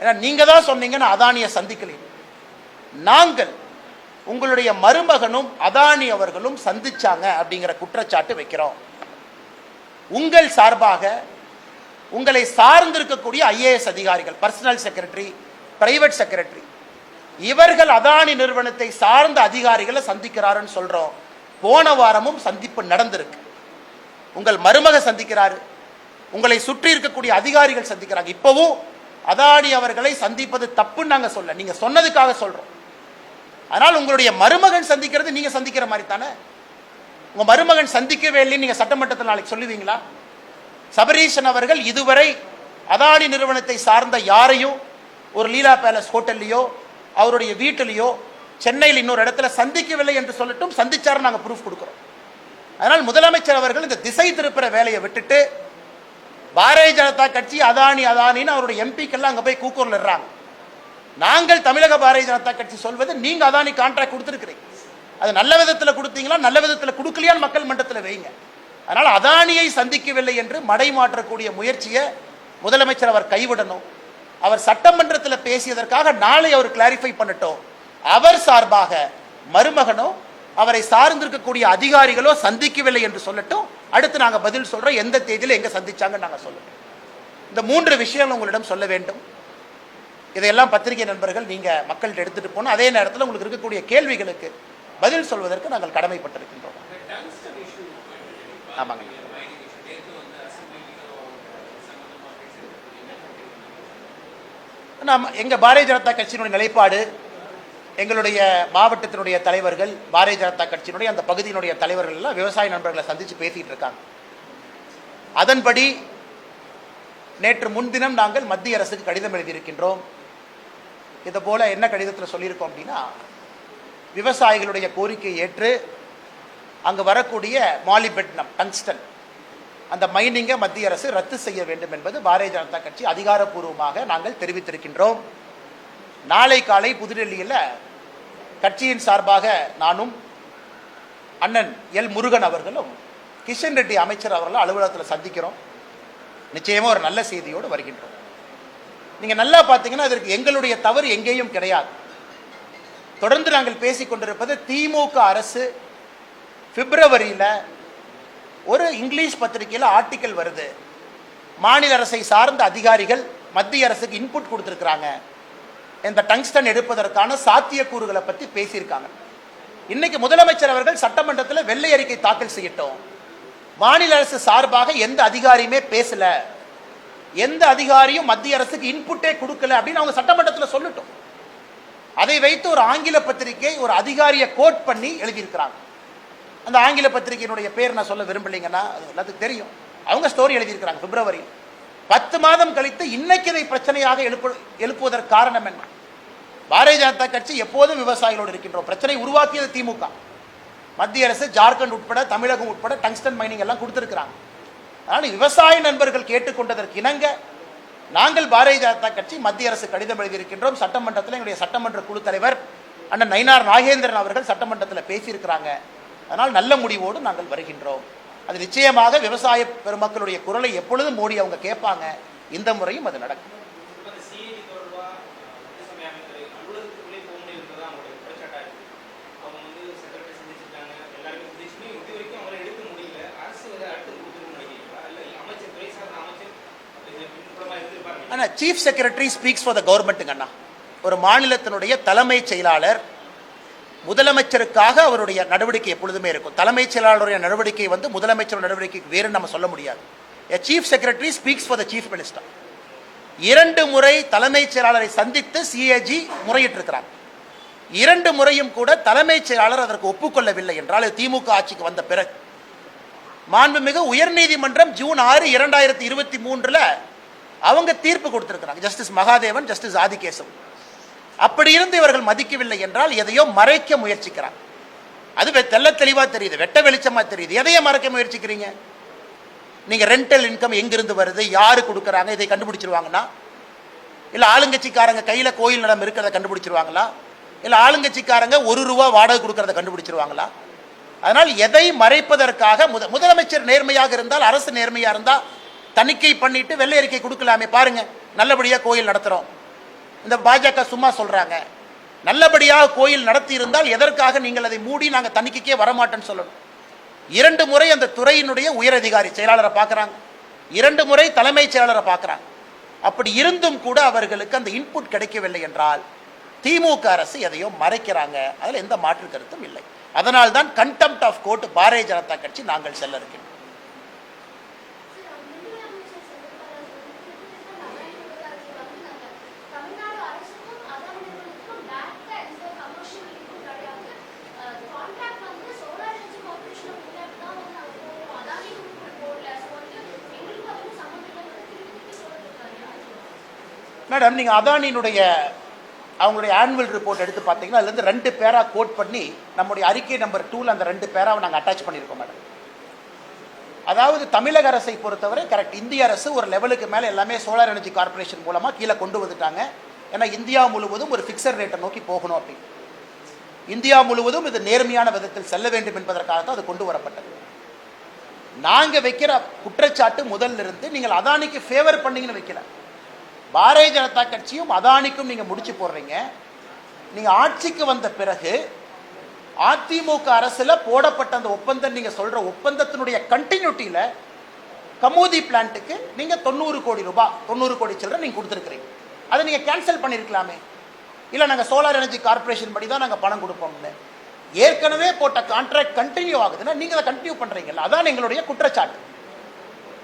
ஏன்னா நீங்க தான் சொன்னீங்கன்னா அதானியை சந்திக்கல. நாங்கள் உங்களுடைய மருமகனும் அதானி அவர்களும் சந்திச்சாங்க அப்படிங்கிற குற்றச்சாட்டு வைக்கிறோம். உங்கள் சார்பாக உங்களை சார்ந்திருக்கக்கூடிய ஐஏஎஸ் அதிகாரிகள், பர்சனல் செக்ரட்டரி, பிரைவேட் செக்ரட்டரி, இவர்கள் அதானி நிறுவனத்தை சார்ந்த அதிகாரிகளை சந்திக்கிறாருன்னு சொல்றோம். போன வாரமும் சந்திப்பு நடந்திருக்கு. உங்கள் மருமக சந்திக்கிறாரு, உங்களை சுற்றி இருக்கக்கூடிய அதிகாரிகள் சந்திக்கிறாங்க. இப்பவும் அதானி அவர்களை சந்திப்பது தப்புன்னு நாங்க சொல்ல, நீங்க சொன்னதுக்காக சொல்றோம். அதனால் உங்களுடைய மருமகன் சந்திக்கிறது நீங்க சந்திக்கிற மாதிரி தானே. உங்க மருமகன் சந்திக்கவே இல்லைன்னு நீங்க சட்டமன்றத்தில் நாளைக்கு சொல்லுவீங்களா? சபரீஷன் அவர்கள் இதுவரை அதானி நிறுவனத்தை சார்ந்த யாரையும் ஒரு லீலா பேலஸ் ஹோட்டல்லையோ அவருடைய வீட்டிலேயோ சென்னையில் இன்னொரு இடத்துல சந்திக்கவில்லை என்று சொல்லட்டும், சந்திச்சாரு நாங்கள் ப்ரூஃப் கொடுக்கிறோம். அதனால் முதலமைச்சர் அவர்கள் இந்த திசை திருப்புற வேலையை விட்டுட்டு பாரதிய ஜனதா கட்சி அதானின்னு அவருடைய எம்பிக்கெல்லாம் அங்கே போய் கூக்கூரில் இருறாங்க. நாங்கள் தமிழக பாரதிய ஜனதா கட்சி சொல்வது, நீங்க அதானி கான்ட்ராக்ட் கொடுத்துருக்கிறீங்க, அது நல்ல விதத்தில் கொடுத்தீங்களா, நல்ல விதத்தில் கொடுக்கலையான்னு மக்கள் மன்றத்தில் வைங்க. அதனால் அதானியை சந்திக்கவில்லை என்று மடை மாற்றக்கூடிய முயற்சியை முதலமைச்சர் அவர் கைவிடணும். அவர் சட்டமன்றத்தில் பேசியதற்காக நாளை அவர் கிளாரிஃபை பண்ணட்டும். அவர் சார்பாக மருமகனோ அவரை சார்ந்திருக்கக்கூடிய அதிகாரிகளோ சந்திக்கவில்லை என்று சொல்லட்டும். அடுத்து நாங்கள் பதில் சொல்றோம், எந்த தேதியில் எங்க சந்திச்சாங்க நாங்கள் சொல்லட்டும். இந்த 3 விஷயங்கள் உங்களிடம் சொல்ல வேண்டும். இதையெல்லாம் பத்திரிகை நண்பர்கள் நீங்க மக்கள்கிட்ட எடுத்துட்டு போனோம். அதே நேரத்தில் உங்களுக்கு இருக்கக்கூடிய கேள்விகளுக்கு பதில் சொல்வதற்கு நாங்கள் கடமைப்பட்டிருக்கின்றோம். ஆமாங்க. நாம் எங்க பாரதிய ஜனதா கட்சியினுடைய நிலைப்பாடு, எங்களுடைய மாவட்டத்தினுடைய தலைவர்கள், பாரதிய ஜனதா கட்சியினுடைய அந்த பகுதியினுடைய தலைவர்கள் எல்லாம் விவசாய நண்பர்களை சந்திச்சு பேசிட்டு இருக்காங்க. அதன்படி நேற்று முன்தினம் நாங்கள் மத்திய அரசுக்கு கடிதம் எழுதியிருக்கின்றோம். இது போல என்ன கடிதத்தில் சொல்லியிருக்கோம் அப்படின்னா, விவசாயிகளுடைய கோரிக்கையை ஏற்று அங்கு வரக்கூடிய மாலிபெட்னம், டங்ஸ்டன், அந்த மைனிங்கை மத்திய அரசு ரத்து செய்ய வேண்டும் என்பது பாரதிய ஜனதா கட்சி அதிகாரப்பூர்வமாக நாங்கள் தெரிவித்திருக்கின்றோம். நாளை காலை புதுடெல்லியில் கட்சியின் சார்பாக நானும் அண்ணன் எல் முருகன் அவர்களும் கிஷன் ரெட்டி அமைச்சர் அவர்களும் அலுவலகத்தில் சந்திக்கிறோம். நிச்சயமா ஒரு நல்ல செய்தியோடு வருகின்றோம். நீங்க நல்லா பார்த்தீங்கன்னா அதற்கு எங்களுடைய தவறு எங்கேயும் கிடையாது. தொடர்ந்து நாங்கள் பேசிக் கொண்டிருப்பது, திமுக அரசு பிப்ரவரியில் ஒரு இங்கிலீஷ் பத்திரிகையில் ஆர்டிக்கல் வருது, மாநில அரசை சார்ந்த அதிகாரிகள் மத்திய அரசுக்கு இன்புட் கொடுத்திருக்கிறாங்க, இந்த டங்ஸ்டன் எடுப்பதற்கான சாத்தியக்கூறுகளை பற்றி பேசியிருக்காங்க. இன்னைக்கு முதலமைச்சர் அவர்கள் சட்டமன்றத்தில் வெள்ளை அறிக்கை தாக்கல் செய்யட்டும். மாநில அரசு சார்பாக எந்த அதிகாரியுமே பேசல, எந்த அதிகாரியும் மத்திய அரசுக்கு இன்புட்டே கொடுக்கல அப்படின்னு அவங்க சட்டமன்றத்தில் சொல்லட்டும். அதை வைத்து ஒரு ஆங்கில பத்திரிகை ஒரு அதிகாரியை கோட் பண்ணி எழுதியிருக்கிறாங்க. அந்த ஆங்கில பத்திரிகையினுடைய பேர் நான் சொல்ல விரும்பலைங்கன்னா அது எல்லாத்துக்கும் தெரியும். அவங்க ஸ்டோரி எழுதியிருக்கிறாங்க பிப்ரவரி. 10 மாதம் கழித்து இன்னைக்கு இதை பிரச்சனையாக எழுப்புவதற்கு காரணம் என்ன? பாரதிய ஜனதா கட்சி எப்போதும் விவசாயிகளோடு இருக்கின்றோம். பிரச்சனை உருவாக்கியது திமுக. மத்திய அரசு ஜார்க்கண்ட் உட்பட தமிழகம் உட்பட டங்ஸ்டன் மைனிங் எல்லாம் கொடுத்திருக்கிறாங்க. அதனால் விவசாய நண்பர்கள் கேட்டுக்கொண்டதற்கு இணங்க நாங்கள் பாரதிய ஜனதா கட்சி மத்திய அரசு கடிதம் எழுதியிருக்கின்றோம். சட்டமன்றத்தில் எங்களுடைய சட்டமன்ற குழு தலைவர் அண்ணன் நயினார் நாகேந்திரன் அவர்கள் சட்டமன்றத்தில் பேசியிருக்கிறாங்க. அதனால் நல்ல முடிவோடு நாங்கள் வருகின்றோம். அது நிச்சயமாக விவசாய பெருமக்களுடைய குரலை எப்பொழுதும் மோடி அவங்க கேட்பாங்க. இந்த முறையும் அது நடக்கும். ஆனால் chief secretary speaks for the கவர்மெண்ட்டுங்க அண்ணா. ஒரு மாநிலத்தினுடைய தலைமை செயலாளர் முதலமைச்சருக்காக அவருடைய நடவடிக்கை எப்பொழுதுமே இருக்கும். தலைமைச் செயலாளருடைய நடவடிக்கை முதலமைச்சர் நடவடிக்கைக்கு வேறு நம்ம சொல்ல முடியாது. Chief secretary speaks for the chief minister. 2 முறை தலைமைச் செயலாளரை சந்தித்து சிஏஜி முறையிட்டிருக்கிறார். 2 முறையும் கூட தலைமைச் செயலாளர் அதற்கு ஒப்புக்கொள்ளவில்லை என்றால் திமுக ஆட்சிக்கு வந்த பிறகு மாண்புமிகு உயர்நீதிமன்றம் ஜூன் 6, 2023 அவங்க தீர்ப்பு கொடுத்திருக்கிறாங்க. Justice Mahadevan, justice Adikesav. அப்படி இருந்து இவர்கள் மதிக்கவில்லை என்றால் எதையோ மறைக்க முயற்சிக்கிறாங்க. அது தெல்ல தெளிவா தெரியுது, வெட்ட வெளிச்சமா தெரியுது. எதையோ மறைக்க முயற்சிக்கிறீங்க? நீங்க ரெண்டல் இன்கம் எங்கிருந்து வருது, யாரு கொடுக்கறாங்க, இதை கண்டுபிடிச்சிருவாங்கன்னா, இல்ல ஆளுங்கட்சிக்காரங்க கையில கோயில் நிலம் இருக்கிறத கண்டுபிடிச்சிருவாங்களா, இல்ல ஆளுங்கட்சிக்காரங்க ₹1 வாடகை கொடுக்கறத கண்டுபிடிச்சிருவாங்களா? அதனால் எதை மறைப்பதற்காக முதலமைச்சர் நேர்மையாக இருந்தால், அரசு நேர்மையா இருந்தா தணிக்கை பண்ணிட்டு வெள்ளை அறிக்கை கொடுக்கலாமே. பாருங்க, நல்லபடியா கோயில் நடத்துறோம், இந்த பாஜக சும்மா சொல்றாங்க. நல்லபடியாக கோயில் நடத்தி இருந்தால் எதற்காக நீங்கள் அதை மூடி நாங்கள் தணிக்கைக்கே வரமாட்டேன்னு சொல்லணும். 2 முறை அந்த துறையினுடைய உயரதிகாரி செயலாளரை பார்க்குறாங்க, 2 முறை தலைமைச் செயலாளரை பார்க்குறாங்க. அப்படி இருந்தும் கூட அவர்களுக்கு அந்த இன்புட் கிடைக்கவில்லை என்றால் திமுக அரசு எதையோ மறைக்கிறாங்க. அதில் எந்த மாற்று கருத்தும் இல்லை. அதனால்தான் contempt of court Bharatiya Janata கட்சி நாங்கள் செல்ல இருக்கிறோம். மேடம், நீங்கள் அதானியினுடைய அவங்களுடைய ஆனுவல் ரிப்போர்ட் எடுத்து பார்த்தீங்கன்னா அதுலேருந்து 2 பேரா கோட் பண்ணி நம்முடைய அறிக்கை நம்பர் 2ல் அந்த 2 பேராவை நாங்கள் அட்டாச் பண்ணியிருக்கோம் மேடம். அதாவது தமிழக அரசை பொறுத்தவரை கரெக்ட், இந்திய அரசு ஒரு லெவலுக்கு மேலே எல்லாமே சோலார் எனர்ஜி கார்பரேஷன் மூலமாக கீழே கொண்டு வந்துட்டாங்க. ஏன்னா இந்தியா முழுவதும் ஒரு ஃபிக்ஸட் ரேட்டை நோக்கி போகணும் அப்படி. இந்தியா முழுவதும் இது நேர்மையான விதத்தில் செல்ல வேண்டும் என்பதற்காக தான் அது கொண்டு வரப்பட்டது. நாங்கள் வைக்கிற குற்றச்சாட்டு முதல்ல இருந்து நீங்கள் அதானிக்கு ஃபேவர் பண்ணீங்கன்னு வைக்கல. பாரதிய ஜனதா கட்சியும் அதானிக்கும் நீங்கள் முடிச்சு போடுறீங்க. நீங்கள் ஆட்சிக்கு வந்த பிறகு அதிமுக அரசில் போடப்பட்ட அந்த ஒப்பந்தம், நீங்கள் சொல்கிற ஒப்பந்தத்தினுடைய கண்டினியூட்டியில் கமோதி பிளான்ட்டுக்கு நீங்கள் 90 கோடி ரூபாய் 90 கோடி சில்லரை நீங்கள் கொடுத்துருக்குறீங்க. அதை நீங்கள் கேன்சல் பண்ணியிருக்கலாமே. இல்லை நாங்கள் சோலார் எனர்ஜி கார்பரேஷன் படி தான் நாங்கள் பணம் கொடுப்போம்னு. ஏற்கனவே போட்ட கான்ட்ராக்ட் கண்டினியூ ஆகுதுன்னா நீங்கள் அதை கண்டினியூ பண்ணுறீங்கல்ல, அதான் எங்களுடைய குற்றச்சாட்டு.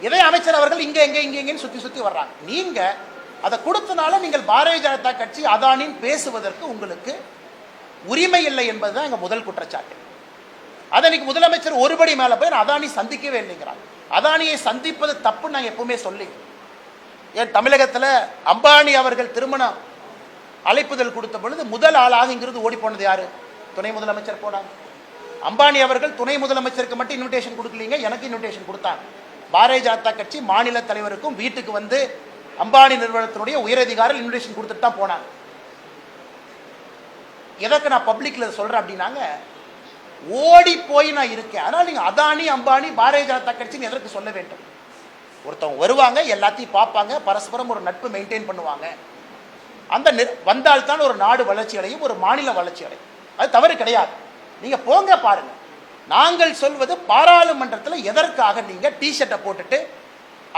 இதே அமைச்சர் அவர்கள் இங்கே எங்கேன்னு சுற்றி சுற்றி வர்றாங்க. நீங்கள் அதை கொடுத்தனால நீங்கள் பாரதிய ஜனதா கட்சி அதானின் பேசுவதற்கு உங்களுக்கு உரிமை இல்லை என்பதுதான் எங்கள் முதல் குற்றச்சாட்டு. அதை இன்னைக்கு முதலமைச்சர் ஒருபடி மேலே போய் அதானி சந்திக்கவே இல்லைங்கிறாங்க. அதானியை சந்திப்பது தப்புன்னு நாங்கள் எப்பவுமே சொல்லி. ஏன் தமிழகத்தில் அம்பானி அவர்கள் திருமணம் அழைப்புதல் கொடுத்த பொழுது முதல் ஆளாக இங்கிருந்து ஓடி போனது யாரு? துணை முதலமைச்சர் போனாங்க. அம்பானி அவர்கள் துணை முதலமைச்சருக்கு மட்டும் இன்விடேஷன் கொடுக்கலீங்க, எனக்கு இன்விடேஷன் கொடுத்தாங்க. பாரதிய ஜனதா கட்சி மாநில தலைவருக்கும் வீட்டுக்கு வந்து அம்பானி நிறுவனத்தினுடைய உயரதிகாரிகள் இன்விடேஷன் கொடுத்துட்டு தான் போனாங்க. எதற்கு நான் பப்ளிக்ல சொல்றேன் அப்படின்னாங்க, ஓடி போய் நான் இருக்கேன். அதனால நீங்க அதானி அம்பானி பாரதிய ஜனதா கட்சின்னு எதற்கு சொல்ல வேண்டும்? ஒருத்தவங்க வருவாங்க, எல்லாத்தையும் பார்ப்பாங்க, பரஸ்பரம் ஒரு நட்பு மெயின்டைன் பண்ணுவாங்க. அந்த வந்தால்தான் ஒரு நாடு வளர்ச்சி அடையும், ஒரு மாநில வளர்ச்சி அடையும். அது தவறு கிடையாது. நீங்க போங்க பாருங்க. நாங்கள் சொல்வது பாராளுமன்றத்தில் எதற்காக நீங்க டிஷர்ட்டை போட்டுட்டு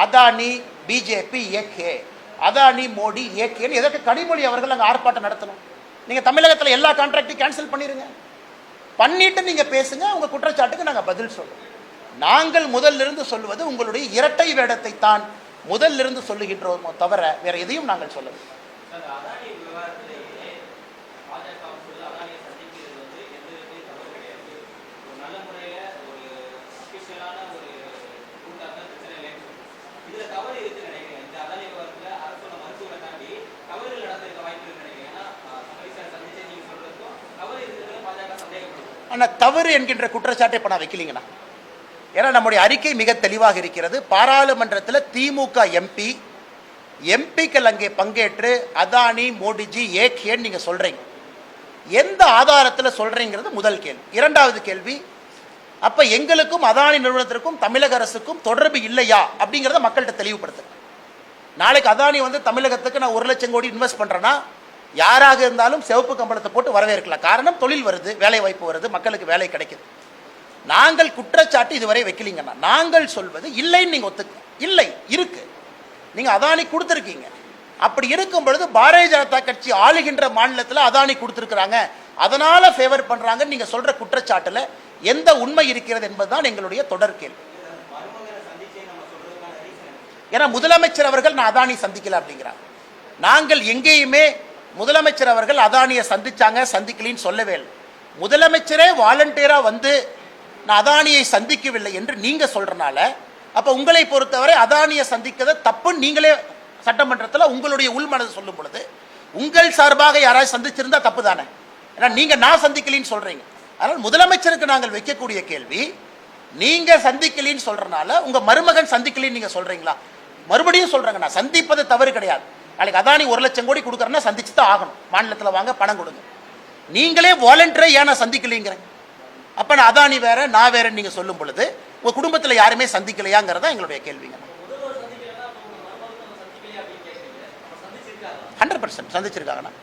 அதானி பிஜேபி ஏகே, அதானி மோடி ஏகேன்னு எதற்கு கனிமொழி அவர்கள் அங்கே ஆர்ப்பாட்டம் நடத்தணும்? நீங்கள் தமிழகத்தில் எல்லா கான்ட்ராக்டையும் கேன்சல் பண்ணிடுங்க, பண்ணிட்டு நீங்கள் பேசுங்க, உங்கள் குற்றச்சாட்டுக்கு நாங்கள் பதில் சொல்லுவோம். நாங்கள் முதலிருந்து சொல்வது உங்களுடைய இரட்டை வேடத்தை தான் முதலிருந்து சொல்லுகின்றோமோ தவிர வேற எதையும் நாங்கள் சொல்லவில்லை. ஆனால் தவறு என்கின்ற குற்றச்சாட்டை இப்போ நான் வைக்கலீங்கண்ணா. ஏன்னா நம்முடைய அறிக்கை மிக தெளிவாக இருக்கிறது. பாராளுமன்றத்தில் திமுக எம்பிக்கள் அங்கே பங்கேற்று அதானி மோடிஜி ஏகேன்னு நீங்கள் சொல்கிறீங்க. எந்த ஆதாரத்தில் சொல்கிறீங்கிறது முதல் கேள்வி. இரண்டாவது கேள்வி, அப்போ எங்களுக்கும் அதானி நிறுவனத்திற்கும் தமிழக அரசுக்கும் தொடர்பு இல்லையா அப்படிங்கிறத மக்கள்கிட்ட தெளிவுபடுத்து. நாளைக்கு அதானி வந்து தமிழகத்துக்கு நான் 1 லட்சம் கோடி இன்வெஸ்ட் பண்ணுறேன்னா யாராக இருந்தாலும் சிவப்பு கம்பளத்தை போட்டு வரவேற்கலாம். காரணம், தொழில் வருது, வேலை வாய்ப்பு வருது, மக்களுக்கு வேலை கிடைக்குது. நாங்கள் குற்றச்சாட்டு இதுவரை வைக்கலீங்கன்னா, நாங்கள் சொல்வது இல்லைன்னு நீங்கள் ஒத்துக்க. இல்லை இருக்கு, நீங்கள் அதானி கொடுத்துருக்கீங்க. அப்படி இருக்கும் பொழுது பாரதிய ஜனதா கட்சி ஆளுகின்ற மாநிலத்தில் அதானி கொடுத்துருக்குறாங்க, அதனால ஃபேவர் பண்ணுறாங்கன்னு நீங்கள் சொல்கிற குற்றச்சாட்டில் எந்த உண்மை இருக்கிறது என்பதுதான் எங்களுடைய தொடர் கேள்வி. ஏன்னா முதலமைச்சர் அவர்கள் நான் அதானி சந்திக்கல அப்படிங்கிறாங்க. நாங்கள் எங்கேயுமே முதலமைச்சர் அவர்கள் அதானியை சந்திச்சாங்க சந்திக்கலின்னு சொல்லவே இல்லை. முதலமைச்சரே வாலண்டியரா வந்து நான் அதானியை சந்திக்கவில்லை என்று நீங்க சொல்றனால, அப்ப உங்களை பொறுத்தவரை அதானியை சந்திக்கிறத தப்புன்னு நீங்களே சட்டமன்றத்தில் உங்களுடைய உள்மனது சொல்லும் பொழுது உங்கள் சார்பாக யாராவது சந்திச்சிருந்தா தப்பு தானே? ஏன்னா நீங்க நான் சந்திக்கலின்னு சொல்றீங்க. அதனால் முதலமைச்சருக்கு நாங்கள் வைக்கக்கூடிய கேள்வி, நீங்க சந்திக்கலின்னு சொல்றனால உங்க மருமகன் சந்திக்கலின்னு நீங்க சொல்றீங்களா? மறுபடியும் சொல்றாங்க, நான் சந்திப்பது தவறு கிடையாது. நாளைக்கு அதானி 1 லட்சம் கோடி கொடுக்குறேன்னா சந்திச்சு தான் ஆகணும். மாநிலத்தில் வாங்க பணம் கொடுங்க. நீங்களே வாலண்டியரை ஏன்னா சந்திக்கலைங்கிற? அப்போ நான் அதானி வேற நான் வேறன்னு நீங்கள் சொல்லும் பொழுது உங்கள் குடும்பத்தில் யாருமே சந்திக்கலையாங்கிறதா எங்களுடைய கேள்விங்க. 100% சந்திச்சிருக்காங்கண்ணா.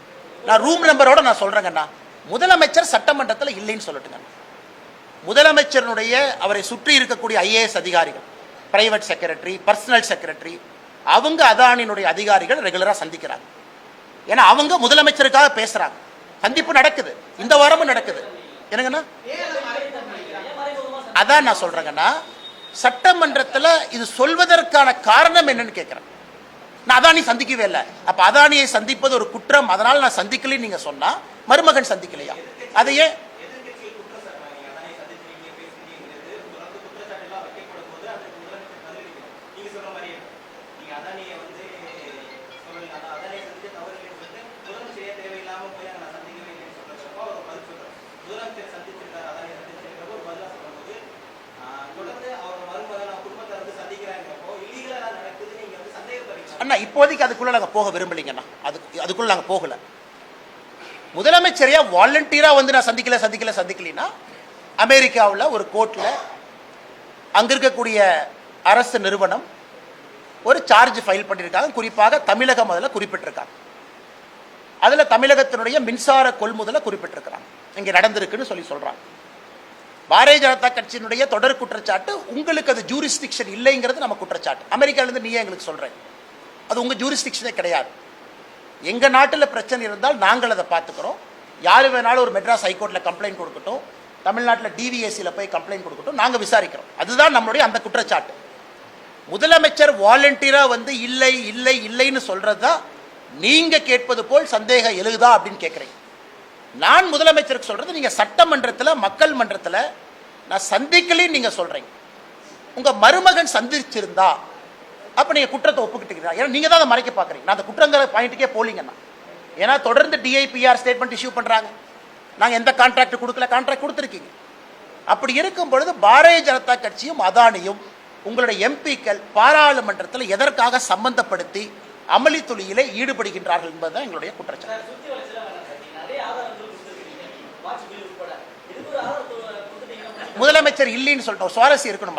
நான் ரூம் நம்பரோட நான் சொல்றேங்கண்ணா. முதலமைச்சர் சட்டமன்றத்தில் இல்லைன்னு சொல்லட்டுங்க. முதலமைச்சருடைய அவரை சுற்றி இருக்கக்கூடிய ஐஏஎஸ் அதிகாரிகள், பிரைவேட் செக்ரட்டரி, பர்சனல் செக்ரட்டரி, அவங்க அதானியினுடைய அதிகாரிகள் ரெகுலரா சந்திக்கிறாங்க. ஏன்னா அவங்க முதலமைச்சருக்காக பேசுறாங்க. சந்திப்பு நடக்குது, இந்த வாரமும் நடக்குது. என்னங்கண்ணா, அதான் நான் சொல்றேங்கண்ணா, சட்டமன்றத்தில் இது சொல்வதற்கான காரணம் என்னன்னு கேட்கிறேன். நான் அதானி சந்திக்கவே இல்லை. அப்ப அதானியை சந்திப்பது ஒரு குற்றம், அதனால நான் சந்திக்கலன்னு நீங்க சொன்னா மருமகன் சந்திக்கலையா? அதையே அண்ணா இப்போதைக்கு அதுக்குள்ள நாங்கள் போக விரும்பலைங்கண்ணா. அதுக்குள்ள நாங்கள் போகல. முதலமைச்சரையா வாலண்டியரா வந்து நான் சந்திக்கலன்னா அமெரிக்காவில் ஒரு கோர்ட்டில் அங்க இருக்கக்கூடிய அரசு நிறுவனம் ஒரு சார்ஜ் ஃபைல் பண்ணியிருக்காங்க. குறிப்பாக தமிழகம் அதில் குறிப்பிட்டிருக்காங்க. அதில் தமிழகத்தினுடைய மின்சார கொள்முதலை குறிப்பிட்டிருக்கிறாங்க. இங்கே நடந்திருக்குன்னு சொல்றாங்க. பாரதிய ஜனதா கட்சியினுடைய தொடர் குற்றச்சாட்டு, உங்களுக்கு அது ஜூரிஸ்டிக்ஷன் இல்லைங்கிறது நம்ம குற்றச்சாட்டு. அமெரிக்காவிலிருந்து நீயே எங்களுக்கு சொல்றேன், அது உங்க ஜூரிஸ்டிக்ஷனே கிடையாது. எங்க நாட்டில் பிரச்சனை இருந்தால் நாங்கள் அதை பார்த்துக்கிறோம். யாரு வேணாலும் ஒரு மெட்ராஸ் ஹைகோர்ட்டில் கம்ப்ளைண்ட் கொடுக்கட்டும், தமிழ்நாட்டில் டிவிஎஸ்சியில் போய் கம்ப்ளைண்ட் கொடுக்கட்டும், நாங்கள் விசாரிக்கிறோம். அதுதான் நம்மளுடைய அந்த குற்றச்சாட்டு. முதலமைச்சர் வாலண்டியரா வந்து இல்லை இல்லை இல்லைன்னு சொல்றதா நீங்க கேட்பது போல் சந்தேகம் எழுதா அப்படின்னு கேட்குறீங்க. நான் முதலமைச்சருக்கு சொல்றது, நீங்க சட்டமன்றத்தில் மக்கள் மன்றத்தில் நான் சந்திக்கலைன்னு நீங்க சொல்றீங்க. உங்க மருமகன் சந்திச்சிருந்தா அப்ப நீங்க குற்றத்தை ஒப்புக்கிட்டீங்க. ஏன்னா நீங்க தான் அதை மறைக்க பாக்குறீங்க. நான் அந்த குற்றங்கிற பாயிண்ட்டுக்கே போலீங்கன்னா, ஏன்னா தொடர்ந்து டிஐபிஆர் ஸ்டேட்மெண்ட் இஷ்யூ பண்றாங்க. நாங்க எந்த கான்ட்ராக்ட் கொடுக்கல, கான்ட்ராக்ட் கொடுத்துருக்கீங்க. அப்படி இருக்கும் பொழுது பாரதிய ஜனதா கட்சியும் அதானியும் உங்களுடைய எம்பிக்கள் பாராளுமன்றத்தில் எதற்காக சம்பந்தப்படுத்தி அமளி துளியிலே ஈடுபடுகின்றார்கள் என்பதுதான் எங்களுடைய குற்றச்சாட்டு. முதலமைச்சர் இல்லைன்னு சொல்லிட்டோம், சுவாரஸ்யம் இருக்கணும்.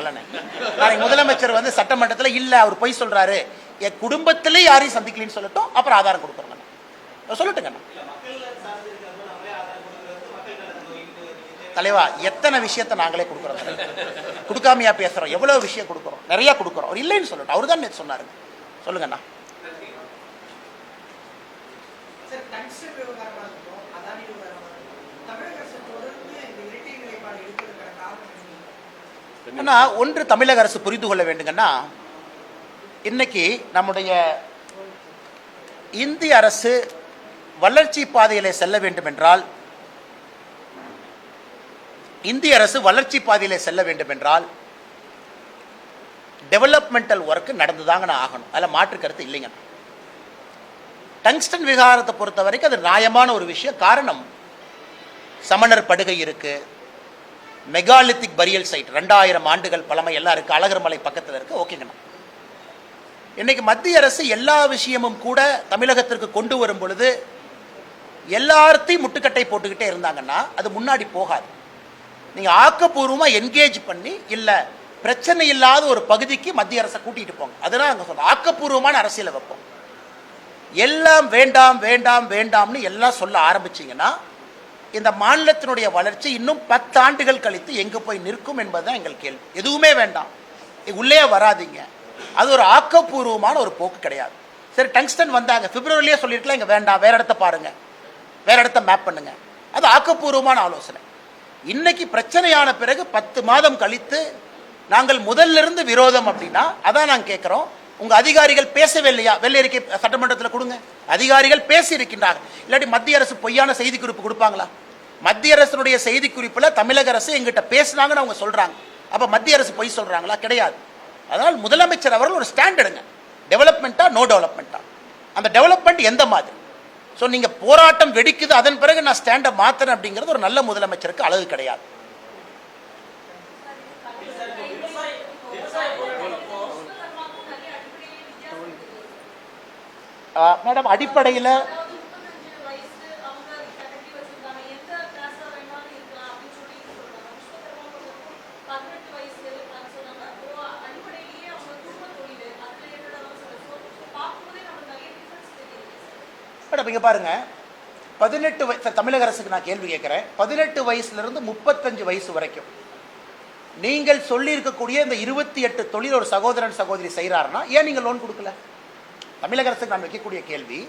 நாளைக்கு முதலமைச்சர் வந்து சட்டமன்றத்தில் இல்ல அவர் பொய் சொல்றாரு, என் குடும்பத்திலே யாரையும் சந்திக்கலன்னு சொல்லட்டும், அப்புறம் ஆதாரம் கொடுக்குறோங்க. சொல்லட்டுங்க தலைவா, எத்தனை விஷயத்தை நாங்களே கொடுக்குறோம், கொடுக்காமையா பேசுறோம், எவ்வளவு விஷயம் கொடுக்குறோம், நிறைய கொடுக்குறோம். அவர் இல்லைன்னு சொல்லட்டும், அவர் தான் நேற்று சொன்னாரு. சொல்லுங்கண்ணா. ஒன்று தமிழக அரசு புரிந்து கொள்ள வேண்டுங்கன்னா, இன்னைக்கு நம்முடைய இந்திய அரசு வளர்ச்சி பாதையிலே செல்ல வேண்டும் என்றால், டெவலப்மெண்டல் ஒர்க் நடந்துதாங்க ஆகணும். அதில் மாற்று கருத்து இல்லைங்க. டங்ஸ்டன் விகாரத்தை பொறுத்த வரைக்கும் அது நியாயமான ஒரு விஷயம். காரணம், சமணர் படுகை இருக்கு, மெகாலித்திக் பரியல் சைட் 2000 ஆண்டுகள் பழமை எல்லாம் இருக்கு, அழகர் மலை பக்கத்தில் இருக்கு. ஓகேங்கண்ணா. இன்னைக்கு மத்திய அரசு எல்லா விஷயமும் கூட தமிழகத்திற்கு கொண்டு வரும் பொழுது எல்லாத்தையும் முட்டுக்கட்டை போட்டுக்கிட்டே இருந்தாங்கன்னா அது முன்னாடி போகாது. நீங்க ஆக்கப்பூர்வமாக என்கேஜ் பண்ணி, இல்ல பிரச்சனை இல்லாத ஒரு பகுதிக்கு மத்திய அரசை கூட்டிட்டு போங்க. அதெல்லாம் அங்கே சொல்ல ஆக்கப்பூர்வமான அரசியலை வைப்போம். எல்லாம் வேண்டாம் வேண்டாம் வேண்டாம்னு எல்லாம் சொல்ல ஆரம்பிச்சிங்கன்னா இந்த மாநிலத்தினுடைய வளர்ச்சி இன்னும் 10 ஆண்டுகள் கழித்து எங்கே போய் நிற்கும் என்பதுதான் எங்கள் கேள்வி. எதுவுமே வேண்டாம், உள்ளே வராதிங்க, அது ஒரு ஆக்கப்பூர்வமான ஒரு போக்கு கிடையாது. சரி, டங்ஸ்டன் வந்தாங்க, பிப்ரவரியிலேயே சொல்லியிருக்கலாம் இங்கே வேண்டாம், வேற இடத்த பாருங்க, வேற இடத்த மேப் பண்ணுங்க, அது ஆக்கப்பூர்வமான ஆலோசனை. இன்னைக்கு பிரச்சனையான பிறகு 10 மாதம் கழித்து நாங்கள் முதல்ல இருந்து விரோதம் அப்படின்னா அதான் நாங்கள் கேட்குறோம். உங்க அதிகாரிகள் பேசவே இல்லையா? வெள்ளை அறிக்கை சட்டமன்றத்தில் கொடுங்க. அதிகாரிகள் பேசி இருக்கின்றார்கள். இல்லாட்டி மத்திய அரசு பொய்யான செய்தி குறிப்பு கொடுப்பாங்களா? மத்திய அரசுடைய செய்தி குறிப்பில் தமிழக அரசு எங்கிட்ட பேசினாங்கன்னு அவங்க சொல்றாங்க. அப்ப மத்திய அரசு பொய் சொல்றாங்களா? கிடையாது. அதனால் முதலமைச்சர் அவர்கள் ஒரு ஸ்டாண்ட் எடுங்க. டெவலப்மெண்ட்டா நோ டெவலப்மெண்ட்டா, அந்த டெவலப்மெண்ட் எந்த மாதிரி? ஸோ நீங்க போராட்டம் வெடிக்குது, அதன் பிறகு நான் ஸ்டாண்டை மாத்திரேன் அப்படிங்கிறது ஒரு நல்ல முதலமைச்சருக்கு அழகு கிடையாது. மேடம், அடிப்படையில் இங்க பாருங்க, 18 வயசு தமிழக அரசுக்கு நான் கேள்வி கேட்கிறேன். 18 வயசுலேருந்து 35 வயசு வரைக்கும் நீங்கள் சொல்லி இருக்கக்கூடிய இந்த 28 தொழில் ஒரு சகோதரன் சகோதரி செய்கிறாருன்னா ஏன் நீங்கள் லோன் கொடுக்கல? தமிழக அரசுக்கு நான் வைக்கக்கூடிய கேள்வி,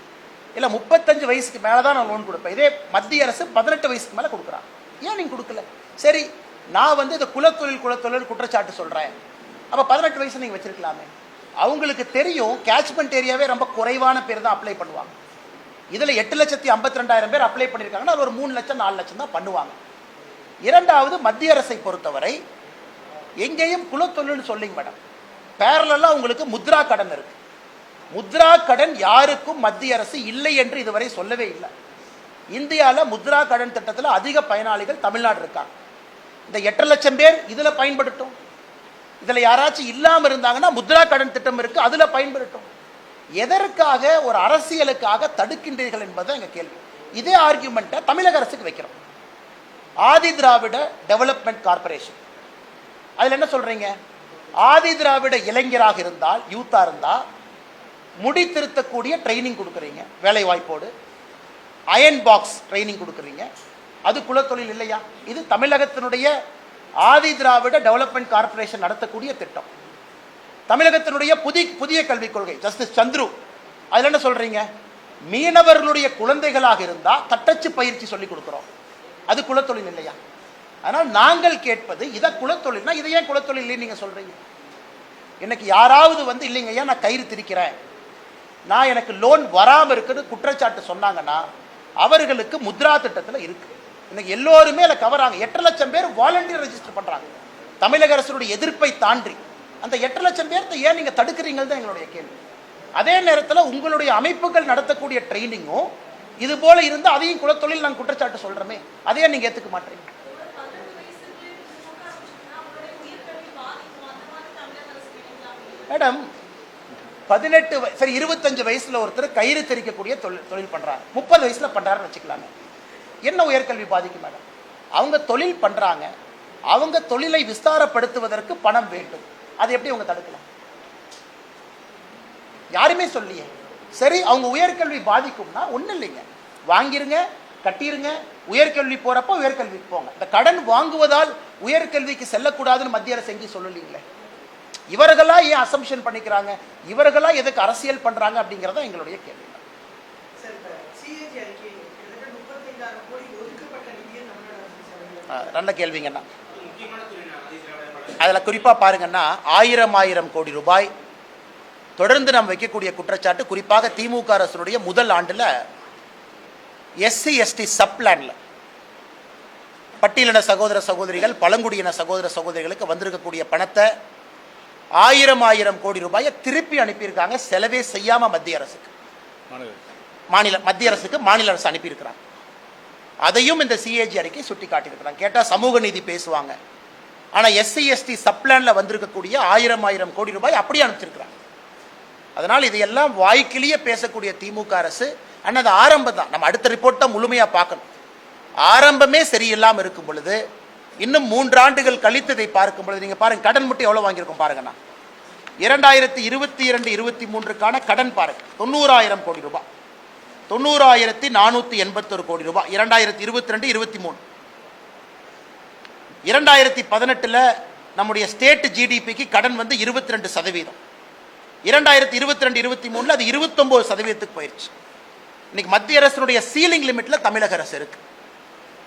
இல்லை 35 வயசுக்கு மேலே தான் நான் லோன் கொடுப்பேன், இதே மத்திய அரசு 18 வயசுக்கு மேலே கொடுக்குறான், ஏன் நீங்கள் கொடுக்கல? சரி, நான் இந்த குலத்தொழில் குற்றச்சாட்டு சொல்கிறேன், அப்போ 18 வயசு நீங்கள் வச்சிருக்கலாமே. அவங்களுக்கு தெரியும் கேட்ச்மெண்ட் ஏரியாவே ரொம்ப குறைவான பேர் தான் அப்ளை பண்ணுவாங்க. இதில் 8,52,000 பேர் அப்ளை பண்ணியிருக்காங்கன்னா அது ஒரு 3 லட்சம் 4 லட்சம் தான் பண்ணுவாங்க. இரண்டாவது, மத்திய அரசை பொறுத்தவரை எங்கேயும் குலத்தொழில்னு சொல்லிங்க மேடம், பேரலெல்லாம் உங்களுக்கு முத்ரா கடன் இருக்கு. முத்ரா கடன் யாருக்கும் மத்திய அரசு இல்லை என்று இதுவரை சொல்லவே இல்லை. இந்தியாவில் முத்ரா கடன் திட்டத்தில் அதிக பயனாளிகள் தமிழ்நாடு இருக்காங்க. இந்த 8 லட்சம் பேர் இதில் பயன்படுத்தும். இதில் யாராச்சும் இல்லாமல் இருந்தாங்கன்னா முத்ரா கடன் திட்டம் இருக்கு, அதில் பயன்படுத்தும். எதற்காக ஒரு அரசியலுக்காக தடுக்கின்றீர்கள் என்பது எங்கள் கேள்வி. இதே ஆர்கியூமெண்ட்டை தமிழக அரசுக்கு வைக்கிறோம். ஆதி திராவிட டெவலப்மெண்ட் கார்பரேஷன், அதில் என்ன சொல்றீங்க? ஆதி திராவிட இளைஞராக இருந்தால், யூத்தா இருந்தால் முடி திருத்தக்கூடிய ட்ரைனிங் கொடுக்குறீங்க வேலை வாய்ப்போடு, அயன் பாக்ஸ் ட்ரைனிங் கொடுக்குறீங்க, அது குலத்தொழில் இல்லையா? இது தமிழகத்தினுடைய ஆதி திராவிட டெவலப்மெண்ட் கார்பரேஷன் நடத்தக்கூடிய திட்டம். தமிழகத்தினுடைய புதிய கல்விக் கொள்கை ஜஸ்டிஸ் சந்துரு, அதில் என்ன சொல்றீங்க? மீனவர்களுடைய குழந்தைகளாக இருந்தால் தட்டச்சு பயிற்சி சொல்லி கொடுக்குறோம், அது குலத்தொழில் இல்லையா? ஆனால் நாங்கள் கேட்பது இதை குலத்தொழில்னா இதை ஏன் குலத்தொழில் இல்லைன்னு நீங்க சொல்றீங்க? எனக்கு யாராவது இல்லைங்க ஐயா நான் கயிறு திரிக்கிறேன், நான் எனக்கு லோன் வராமல் இருக்குன்னு குற்றச்சாட்டு சொன்னாங்கன்னா அவர்களுக்கு முத்ரா திட்டத்தில் இருக்கு. இன்னைக்கு எல்லோருமே அதில் கவராங்க. 8 லட்சம் பேர் வாலண்டியர் ரெஜிஸ்டர் பண்றாங்க. தமிழக அரசுடைய எதிர்ப்பை தாண்டி அந்த 8 லட்சம் பேர்த்தை ஏன் நீங்க தடுக்கிறீங்க தான் எங்களுடைய கேள்வி. அதே நேரத்தில் உங்களுடைய அமைப்புகள் நடத்தக்கூடிய ட்ரைனிங்கும் இது போல இருந்து அதையும் குலத்தொழில் நான் குற்றச்சாட்டு சொல்றமே, அதையே நீங்க ஏத்துக்க மாட்டீங்க. மேடம் 18 சரி 25 வயசுல ஒருத்தர் கயிறு தெரிக்கக்கூடிய தொழில் பண்றாங்க, 30 வயசுல பண்றாருன்னு வச்சுக்கலாமே, என்ன உயர்கல்வி பாதிக்கும் மேடம்? அவங்க தொழில் பண்றாங்க, அவங்க தொழிலை விஸ்தாரப்படுத்துவதற்கு பணம் வேண்டும், அதை எப்படி அவங்க தடுக்கலாம்? யாருமே சொல்லியே. சரி, அவங்க உயர்கல்வி பாதிக்கும்னா ஒன்றும் இல்லைங்க, வாங்கிருங்க, கட்டிருங்க, உயர்கல்வி போறப்போ உயர்கல்விக்கு போங்க. இந்த கடன் வாங்குவதால் உயர்கல்விக்கு செல்லக்கூடாதுன்னு மத்திய அரசு எங்கேயும் சொல்லலீங்களே. இவர்களா ஏன் அசம்ஷன் பண்ணிக்கிறாங்க, இவர்களா எதுக்கு அரசியல் பண்றாங்க அப்படிங்கறத எங்களுடைய கேள்வி. நல்ல கேள்விங்கண்ணா. அதில் குறிப்பாக பாருங்கன்னா 1000 கோடி ரூபாய் தொடர்ந்து நாம் வைக்கக்கூடிய குற்றச்சாட்டு, குறிப்பாக திமுக அரசுடைய முதல் ஆண்டில் SC ST சப்ளான்ல பட்டியலின சகோதர சகோதரிகள், பழங்குடியின சகோதர சகோதரிகளுக்கு வந்திருக்கக்கூடிய பணத்தை 1000 கோடி ரூபாயை திருப்பி அனுப்பியிருக்காங்க, செலவே செய்யாம மத்திய அரசுக்கு. மத்திய அரசுக்கு மாநில அரசு அனுப்பியிருக்கிறாங்க. அதையும் இந்த CAG அறிக்கை சுட்டி காட்டியிருக்கிறாங்க. கேட்டால் சமூக நீதி பேசுவாங்க, ஆனால் SC ST சப்ளான்ல வந்திருக்கக்கூடிய 1000 கோடி ரூபாய் அப்படியே அனுப்பிச்சிருக்கிறாங்க. அதனால் இதையெல்லாம் வாய்க்கிலேயே பேசக்கூடிய திமுக அரசு அண்ணா அது ஆரம்பம் தான், நம்ம அடுத்த ரிப்போர்ட் தான் முழுமையாக பார்க்கணும். ஆரம்பமே சரியில்லாமல் இருக்கும் பொழுது இன்னும் 3 ஆண்டுகள் கழித்து இதை பார்க்கும் பொழுது நீங்க பாருங்க, கடன் மட்டும் எவ்வளவு வாங்கியிருக்கோம் பாருங்கண்ணா. 2022-23க்கான கடன் பாருங்க, 90,000 கோடி ரூபாய், 90,481 கோடி ரூபாய் 2022-23. 2018 நம்முடைய ஸ்டேட் GDPக்கு கடன் 22%. 2022-23 அது 29% போயிடுச்சு. இன்னைக்கு மத்திய அரசுடைய சீலிங் லிமிட்ல தமிழக அரசு இருக்கு.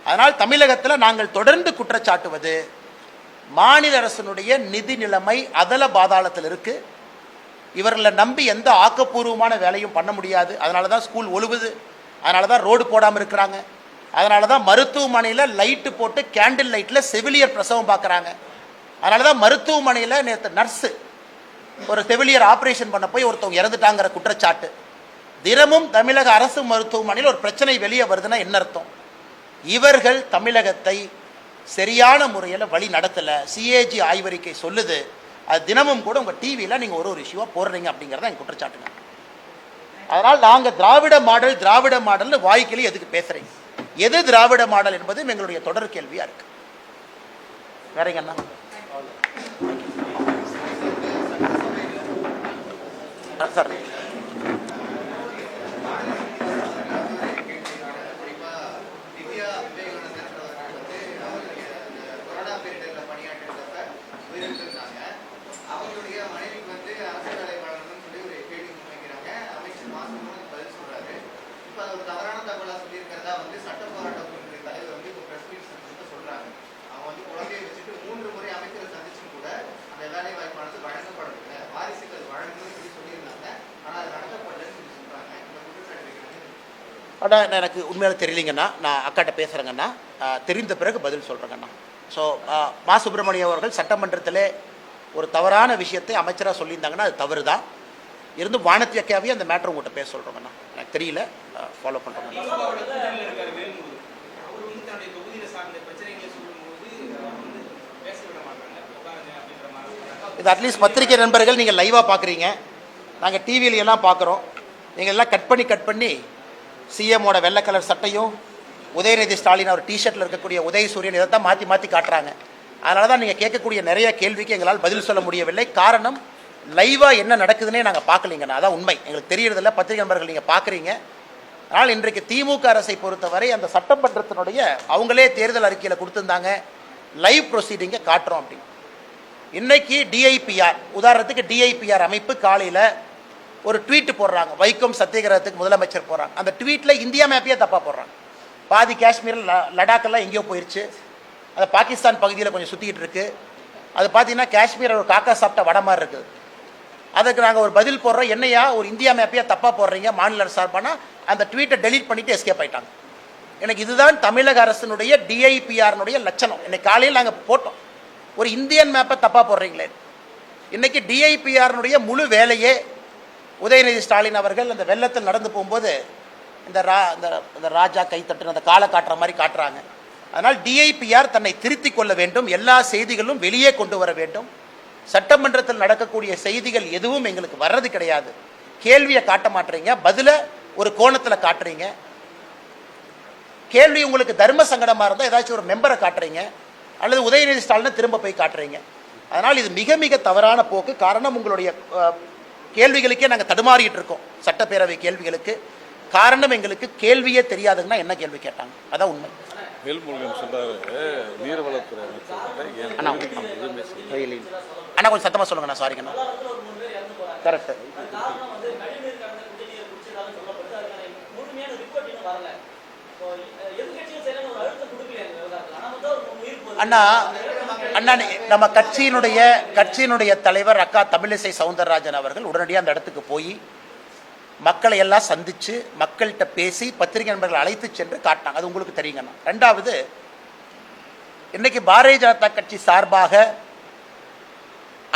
அதனால் தமிழகத்தில் நாங்கள் தொடர்ந்து குற்றச்சாட்டுவது மாநில அரசினுடைய நிதி நிலைமை அதல பாதாளத்தில் இருக்கு. இவர்களை நம்பி எந்த ஆக்கப்பூர்வமான வேலையும் பண்ண முடியாது. அதனால தான் ஸ்கூல் ஒழுகுது, அதனால தான் ரோடு போடாமல் இருக்கிறாங்க, அதனால தான் மருத்துவமனையில் லைட்டு போட்டு கேண்டில் லைட்டில் செவிலியர் பிரசவம் பார்க்குறாங்க, அதனால தான் மருத்துவமனையில் நேற்று நர்ஸு ஒரு செவிலியர் ஆப்ரேஷன் பண்ண போய் ஒருத்தவங்க இறந்துட்டாங்கிற குற்றச்சாட்டு. தினமும் தமிழக அரசு மருத்துவமனையில் ஒரு பிரச்சனை வெளியே வருதுன்னா என்ன அர்த்தம்? இவர்கள் தமிழகத்தை சரியான முறையில் வழி நடத்தலை. CAG ஆய்வறிக்கை சொல்லுது. அது தினமும் கூட உங்கள் டிவியில் நீங்கள் ஒரு இஷ்யூவாக போடுறீங்க அப்படிங்கிறத எங்கள் குற்றச்சாட்டுங்க. அதனால் நாங்கள் திராவிட மாடல்னு வாய்க்கிலே எதுக்கு பேசுகிறீங்க? எது திராவிட மாடல் என்பதும் எங்களுடைய தொடர் கேள்வியாக இருக்கு. வேறங்க அண்ணா சார் ஒரு தவறான தகவலா சொல்லியிருக்கிறதா வந்து சட்ட போராட்ட குழுவினுடைய தலைவர் வந்து இப்போ பிரஸ் மீட் சொல்றாங்க. அவங்க வந்து குழந்தையை வச்சுட்டு 3 முறை அமைச்சரை சந்திச்சும் கூட அந்த வேலை வாய்ப்பானது வழங்கப்படவில்லை, வாரிசுக்கு அது வழங்கணும்னு சொல்லி சொல்லியிருந்தாங்க. ஆனால் அது நடத்தப்படலன்னு சொல்லி சொல்றாங்க. இந்த குற்றச்சாட்டு வைக்கிறது ஆனால் எனக்கு உண்மையில தெரியலிங்கண்ணா. நான் அக்காட்ட பேசுகிறேங்கண்ணா, தெரிந்த பிறகு பதில் சொல்கிறேங்கண்ணா. ஸோ மா சுப்பிரமணியம் அவர்கள் சட்டமன்றத்தில் ஒரு தவறான விஷயத்தை அமைச்சராக சொல்லியிருந்தாங்கன்னா அது தவறு தான். இருந்து வானத்தி அக்காவே அந்த மேட்ரு உங்கள்கிட்ட பேச சொல்கிறோங்கண்ணா. எனக்கு தெரியல, ஃபாலோ பண்ணுறோங்க. இது அட்லீஸ்ட் பத்திரிகை நண்பர்கள் நீங்கள் லைவாக பார்க்குறீங்க, நாங்கள் டிவியிலையெல்லாம் பார்க்குறோம். நீங்கள் எல்லாம் கட் பண்ணி சிஎம்மோட வெள்ளை கலர் சட்டையும் உதயநிதி ஸ்டாலின் அவர் டிஷர்ட்டில் இருக்கக்கூடிய உதயசூரியன் இதைத்தான் மாற்றி காட்டுறாங்க. அதனால தான் நீங்கள் கேட்கக்கூடிய நிறைய கேள்விக்கு எங்களால் பதில் சொல்ல முடியவில்லை. காரணம், லைவாக என்ன நடக்குதுன்னே நாங்கள் பார்க்கலிங்கண்ணா. அதான் உண்மை. எங்களுக்கு தெரியறதில்ல, பத்திரிகை நண்பர்கள் நீங்கள் பார்க்குறீங்க. அதனால் இன்றைக்கு திமுக அரசை பொறுத்தவரை அந்த சட்டமன்றத்தினுடைய அவங்களே தேர்தல் அறிக்கையில் கொடுத்துருந்தாங்க, லைவ் ப்ரொசீடிங்கை காட்டுறோம் அப்படின்னு. இன்னைக்கு டிஐபிஆர், உதாரணத்துக்கு டிஐபிஆர் அமைப்பு காலையில் ஒரு ட்வீட் போடுறாங்க, வைக்கம் சத்தியகிரகத்துக்கு முதலமைச்சர் போடுறாங்க. அந்த ட்வீட்டில் இந்தியா மேப்பையே தப்பாக போடுறாங்க. பாதி காஷ்மீரில் லடாக்கெல்லாம் எங்கேயோ போயிடுச்சு, அது பாகிஸ்தான் பகுதியில் கொஞ்சம் சுற்றிக்கிட்டு இருக்குது. அது பார்த்தீங்கன்னா காஷ்மீர் ஒரு காக்கா சாப்பிட்ட வட மாதிரி இருக்குது. அதுக்கு நாங்கள் ஒரு பதில் போடுறோம், என்னையா ஒரு இந்தியா மேப்பையே தப்பாக போடுறீங்க மாநில அரசு சார்பானா, அந்த ட்வீட்டை டெலீட் பண்ணிவிட்டு எஸ்கேப் ஆகிட்டாங்க. எனக்கு இதுதான் தமிழக அரசினுடைய டிஐபிஆர்னுடைய லட்சணம். இன்னைக்கு காலையில் நாங்கள் போட்டோம், ஒரு இந்தியன் மேப்பை தப்பாக போடுறீங்களே. இன்றைக்கி டிஐபிஆர்னுடைய முழு வேலையே உதயநிதி ஸ்டாலின் அவர்கள் அந்த வெள்ளத்தில் நடந்து போகும்போது இந்த ராஜா கைத்தட்டு அந்த காலை காட்டுற மாதிரி காட்டுறாங்க. அதனால் டிஐபிஆர் தன்னை திருத்திக் கொள்ள வேண்டும், எல்லா செய்திகளும் வெளியே கொண்டு வர வேண்டும். சட்டமன்றத்தில் நடக்கக்கூடிய செய்திகள் எதுவும் எங்களுக்கு வர்றது கிடையாது. கேள்வியை காட்ட மாட்டீங்க, பதில ஒரு கோணத்தில் காட்டுறீங்க. கேள்வி உங்களுக்கு தர்ம சங்கடமாக இருந்தால் ஏதாச்சும் ஒரு மெம்பரை காட்டுறீங்க, அல்லது உதயநிதி ஸ்டாலினை திரும்ப போய் காட்டுறீங்க. அதனால் இது மிக மிக தவறான போக்கு. காரணம், உங்களுடைய கேள்விகளுக்கே நாங்கள் தடுமாறிட்டு இருக்கோம், சட்டப்பேரவை கேள்விகளுக்கு. காரணம், எங்களுக்கு கேள்வியே தெரியாதுங்கன்னா என்ன கேள்வி கேட்டாங்க, அதான் உண்மை. அண்ணா கொஞ்சம் சத்தமாக சொல்லுங்கண்ணா. சாரிங்கண்ணா. கரெக்ட். அண்ணா நம்ம கட்சியினுடைய தலைவர் அக்கா தமிழிசை சவுந்தரராஜன் அவர்கள் உடனடியாக அந்த இடத்துக்கு போய் மக்களை எல்லாம் சந்தித்து மக்கள்கிட்ட பேசி பத்திரிகை நண்பர்கள் அழைத்து சென்று காட்டினாங்க. அது உங்களுக்கு தெரியுங்கண்ணா. ரெண்டாவது, இன்னைக்கு பாரதிய ஜனதா கட்சி சார்பாக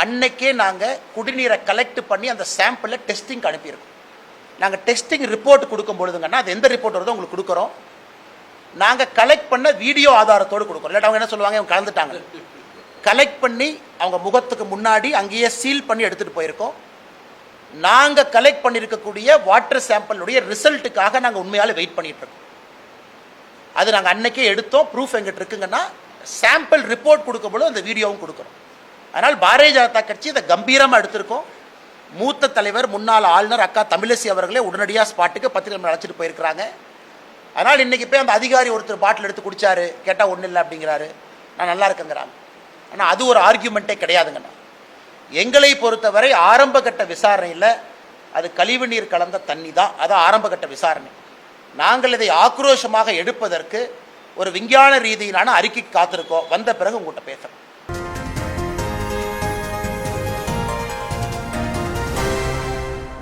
அன்னைக்கே நாங்கள் குடிநீரை கலெக்ட் பண்ணி அந்த சாம்பிளை டெஸ்டிங் அனுப்பியிருக்கோம். நாங்கள் டெஸ்டிங் ரிப்போர்ட் கொடுக்கும் பொழுதுங்கன்னா, அது எந்த ரிப்போர்ட் வருதோ உங்களுக்கு கொடுக்குறோம். நாங்கள் கலெக்ட் பண்ண வீடியோ ஆதாரத்தோடு கொடுக்குறோம். இல்லாட்டி அவங்க என்ன சொல்லுவாங்க, அவங்க கலந்துட்டாங்க. கலெக்ட் பண்ணி அவங்க முகத்துக்கு முன்னாடி அங்கேயே சீல் பண்ணி எடுத்துகிட்டு போயிருக்கோம். நாங்கள் கலெக்ட் பண்ணியிருக்கக்கூடிய வாட்டர் சாம்பிளுடைய ரிசல்ட்டுக்காக நாங்கள் உண்மையாலே வெயிட் பண்ணிட்டு இருக்கோம். அது நாங்கள் அன்னைக்கே எடுத்தோம், ப்ரூஃப் எங்கிட்ட இருக்குங்கன்னா. சாம்பிள் ரிப்போர்ட் கொடுக்கும்போது அந்த வீடியோவும் கொடுக்குறோம். அதனால் பாரதிய ஜனதா கட்சி இதை கம்பீரமாக எடுத்திருக்கோம். மூத்த தலைவர் முன்னாள் ஆளுநர் அக்கா தமிழிசை அவர்களே உடனடியாக ஸ்பாட்டுக்கு பத்திரிகை அழைச்சிட்டு போயிருக்கிறாங்க. அதனால் இன்றைக்கி போய் அந்த அதிகாரி ஒருத்தர் பாட்டில் எடுத்து குடித்தாரு, கேட்டால் ஒன்றும் இல்லை அப்படிங்கிறாரு, நான் நல்லா இருக்குங்கிறாங்க. ஆனால் அது ஒரு ஆர்கியூமெண்ட்டே கிடையாதுங்கண்ணா. எங்களை பொறுத்தவரை ஆரம்ப கட்ட விசாரணையில் அது கழிவு நீர் கலந்த தண்ணி தான், அது ஆரம்ப கட்ட விசாரணை. நாங்கள் இதை ஆக்ரோஷமாக எடுப்பதற்கு ஒரு விஞ்ஞான ரீதியிலான அறிக்கை காத்திருக்கோம். வந்த பிறகு உங்கள்கிட்ட பேசுகிறேன்.